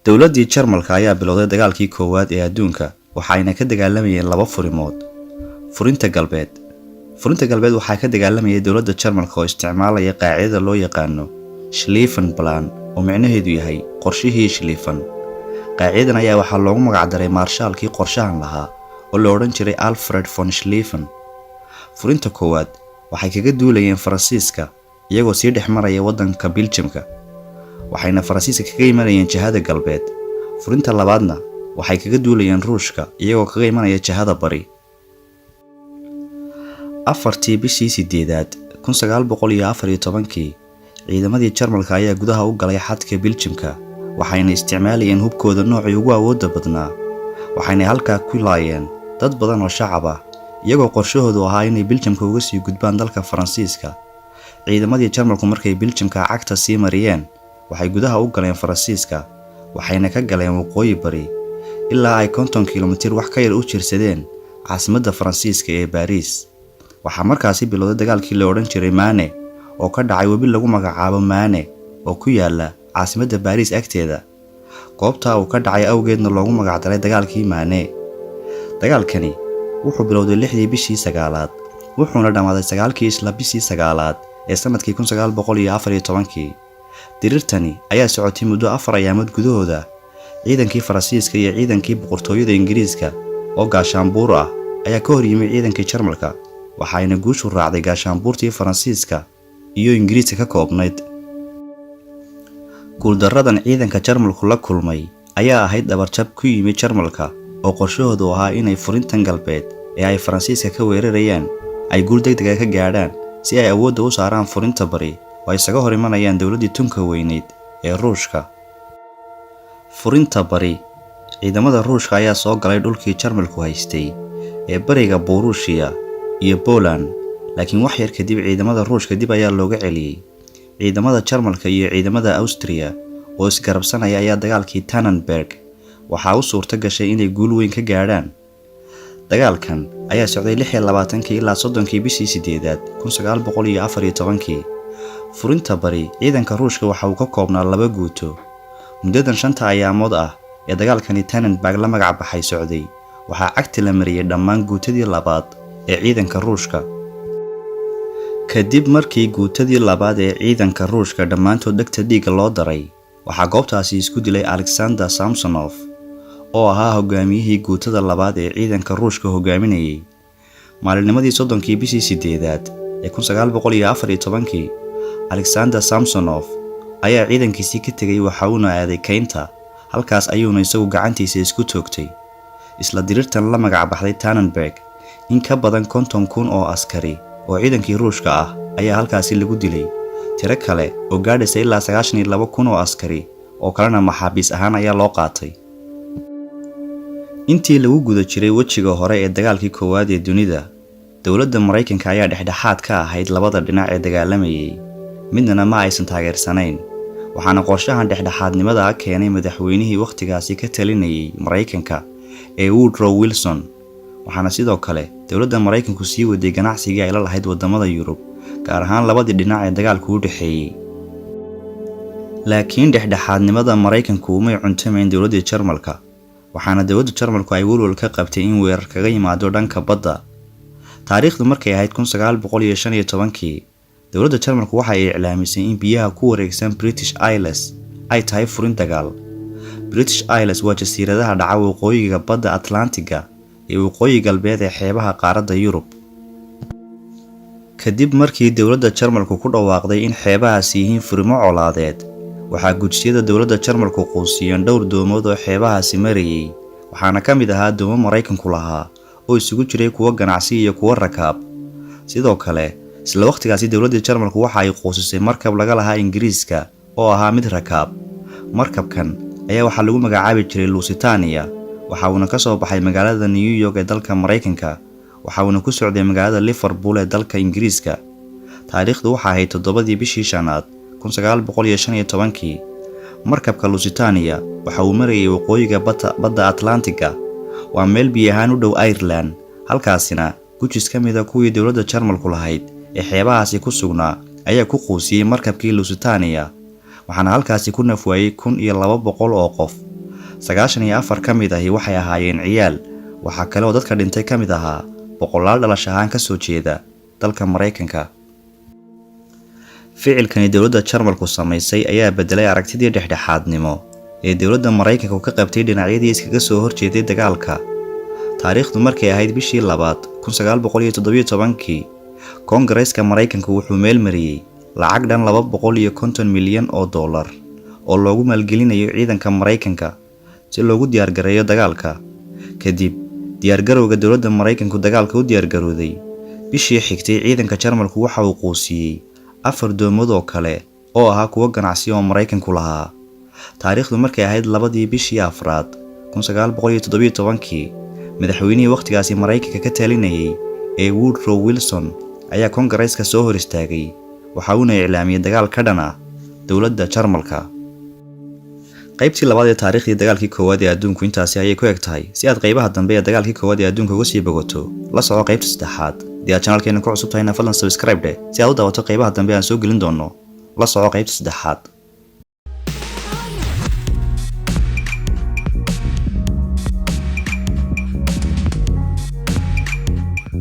dowladdii Jarmalka ayaa bilowday dagaalkii koowaad ee adduunka waxayna ka dagaalamayeen laba furimood. Furinta galbeed waxay ka dagaalamayeen dowladda Jarmalka oo isticmaalaya qaacidada loo yaqaano Schlieffen Plan oo macnaheedu yahay qorshihii Schlieffen. qaacidadan ayaa waxaa loogu magac daray marshaalkii qorshahan lahaa oo la odhan jiray Alfred von Schlieffen. Furinta koowaad waxay kaga duulayeen Faransiiska iyagoo sii dhex maraya waddanka Belgiumka, waxayna Faransiiska kaga imanayeen jihada galbeed. Furinta labaadna waxay kaga duulayeen Ruushka iyagoo kaga imanaya jihada bari. Afartii bishii 8 1914 ciidamadii Jarmalka ayaa gudaha u galay xadka Belgiumka, waxayna isticmaalayeen hubkooda noocii ugu awoodda badnaa. waxayna halkaa ku laayeen dad badan oo shacab ah iyagoo qorshahoodu ahaa inay Belgiumka uga sii gudbaan dalka Faransiiska. ciidamadii Jarmalku markay Belgiumka cagta sii mariyeen waxay gudaha u galeen Faransiiska, waxayna ka galeen waqooyi bari ilaa ay 50 kiiloomitir wax ka yar u jirsadeen caasimadda Faransiiska ee Paris. waxaa markaasi bilowday dagaalkii la odhan jiray Marne oo ka dhacay webi lagu magacaabo Marne oo ku yaala caasimadda Paris agteeda. goobta uu ka dhacay awgeedna loogu magac daray dagaalkii Marne. dagaalkani wuxuu bilowday 6dii bishii 9 wuxuuna dhamaaday 9kii isla bishii 9 ee sanadkii 1914. dirirtani ayaa socotay muddo 4 ayaamood gudahooda. ciidankii Faransiiska iyo ciidankii boqortooyada Ingiriiska oo gaashaanbuur ah ayaa ka hor yimid ciidankii Jarmalka, waxayna guushu raacday gaashaanbuurtii Faransiiska iyo Ingiriiska ka koobnayd. guuldaradan ciidanka Jarmalku la kulmay ayaa ahayd dhabarjab ku yimid Jarmalka oo qorshahoodu ahaa inay furintan galbeed ee ay Faransiiska ka weerarayaan ay guul degdeg ah ka gaadhaan si ay awoodda u saaraan furinta bari oo isaga hor imanayaan dowladdii tunka weyneyd ee Ruushka. furinta bari ciidamada Ruushka ayaa soo galay dhulkii Jarmalku haystay ee bariga Borusia iyo Poland, laakiin wax yar kadib ciidamada Ruushka dib ayaa looga celiyay. ciidamada Jarmalka iyo ciidamada Austria oo isgarabsanaya ayaa dagaalkii Tannenberg waxaa u suurta gashay inay guul weyn ka gaadhaan. dagaalkan ayaa socday 26 ilaa 30 bishii 8 1914. furinta bari ciidanka Ruushka waxa uu ka koobnaa 2 guuto. muddadan 5 ayaamood ah ee dagaalkani Tannenberg la magac baxay socday waxaa cagti la mariyay dhammaan guutadii labaad ee ciidanka Ruushka. kadib markii guutadii labaad ee ciidanka Ruushka dhammaantood dhegta dhiigga loo daray, waxaa goobtaasi isku dilay Alexander Samsonov oo ahaa hogaamiyihii guutada labaad ee ciidanka Ruushka hogaaminayay. maalinnimadii 30kii bishii 8 ee 1914 Alexander Samsonov ayaa ciidankiisii ka tegay waxa uuna aaday Keynta, halkaas ayuuna isagu gacantiisa isku toogtay. isla dirirtan la magac baxday Tannenberg in ka badan 50,000 oo askari oo ciidankii Ruushka ah ayaa halkaasi lagu dilay. tiro kale oo gaadhaysay ilaa 92,000 oo askari oo kalena maxaabiis ahaan ayaa loo qaatay. intii lagu guda jiray wejiga hore ee dagaalkii koowaad ee dunida, dowladda Mareykanka ayaa dhexdhexaad ka ahayd labada dhinac ee dagaalamayay, midna ma aysan taageersanayn. waxaana qorshahan dhexdhexaadnimada keenay madaxweynihii waqtigaasi ka talinayay Mareykanka ee Woodrow Wilson. waxaana sidoo kale dowladda Mareykanku sii waday ganacsigii ay la lahayd wadamada Yurub, gaar ahaan labadii dhinac ee dagaalku u dhaxeeyay. laakiin dhexdhexaadnimada Mareykanku uma cuntamayn dowladda Jarmalka, waxaana dowladda Jarmalku ay walwal ka qabtay in weerar kaga yimaado dhanka badda. taariikhdu markay ahayd 1915 dowladda Jarmalku waxa ay iclaamisay in biyaha ku wareegsan British Isles ay tahay furin dagaal. British Isles waa jasiiradaha dhaca waqooyiga badda Atlantiga ee waqooyi galbeed ee xeebaha qaaradda Yurub. kadib markii dowladda Jarmalku ku dhawaaqday in xeebahaasi yihiin furimo colaadeed, waxaa gudshiyada dowladda Jarmalku qoosiyeen dhowr doomood oo xeebahaasi marayay, waxaana ka mid ahaa doomo Mareykanku lahaa oo isugu jiray kuwa ganacsi iyo kuwa rakaab. sidoo kale isla waqtigaasi dowladda Jarmalku waxa ay qoosisay markab laga lahaa Ingiriiska oo ahaa mid rakaab. markabkan ayaa waxaa lagu magacaabi jiray Lusitania, waxa uuna ka soo baxay magaalada New York ee dalka Mareykanka, waxa uuna ku socday magaalada Liverpool ee dalka Ingiriiska. taariikhdu waxa ahayd 7dii bishii 5 1915. markabka Lusitania waxa uu marayay waqooyiga badda Atlantiga, waa meel biyo ahaan u dhow Ireland, halkaasina gujis ka mid ah kuwii dowladda Jarmalku lahayd ee xeebahaasi ku sugnaa ayaa ku qoosiyay markabkii Lusitania, waxaana halkaasi ku nafwaayay 1,200 oo qof 94 ka mid ahi waxay ahaayeen ciyaal. Waxaa kale oo dadka dhintay ka mid ahaa boqolaal dhalasho ahaan ka soo jeeda dalka Mareykanka. ficilkani dowladda Jarmalku samaysay ayaa bedelay aragtidii dhexdhexaadnimo ee dowladda Mareykanka ka qabtay dhinacyadii iskaga soo horjeeday dagaalka. taariikhdu markay ahayd bishii 1917 Koongareeska Mareykanka wuxuu meel mariyay lacag dhan 250 milyan oo dollar oo loogu maalgelinayo ciidanka Mareykanka si loogu diyaar gareeyo dagaalka. kadib diyaargarowga dowladda Mareykanku dagaalka u diyaar garowday, bishii xigtay ciidanka Jarmalku waxa uu qoosiyay 4 doomood oo kale oo ahaa kuwa ganacsi oo Mareykanku lahaa. taariikhdu markay ahayd 2 bishii Afraad 1917 madaxweynihii waqtigaasi Mareykanka ka talinayay ee Woodrow Wilson ayaa Koongareeska soo hor istaagay, waxa uuna iclaamiyay dagaal ka dhan ah dowladda Jarmalka. qaybtii labaad ee taariikhdii dagaalkii koowaad ee adduunku intaasi ayay ku eg tahay. si aad qaybaha dambe ee dagaalkii koowaad ee adduunka uga sii bogato, la soco qaybta saddexaad. haddii aad channelkeena ku cusub tahayna fadlan subscribe si aad u daawato qaybaha dambe aan soo gelin doono. la soco qaybta saddexaad.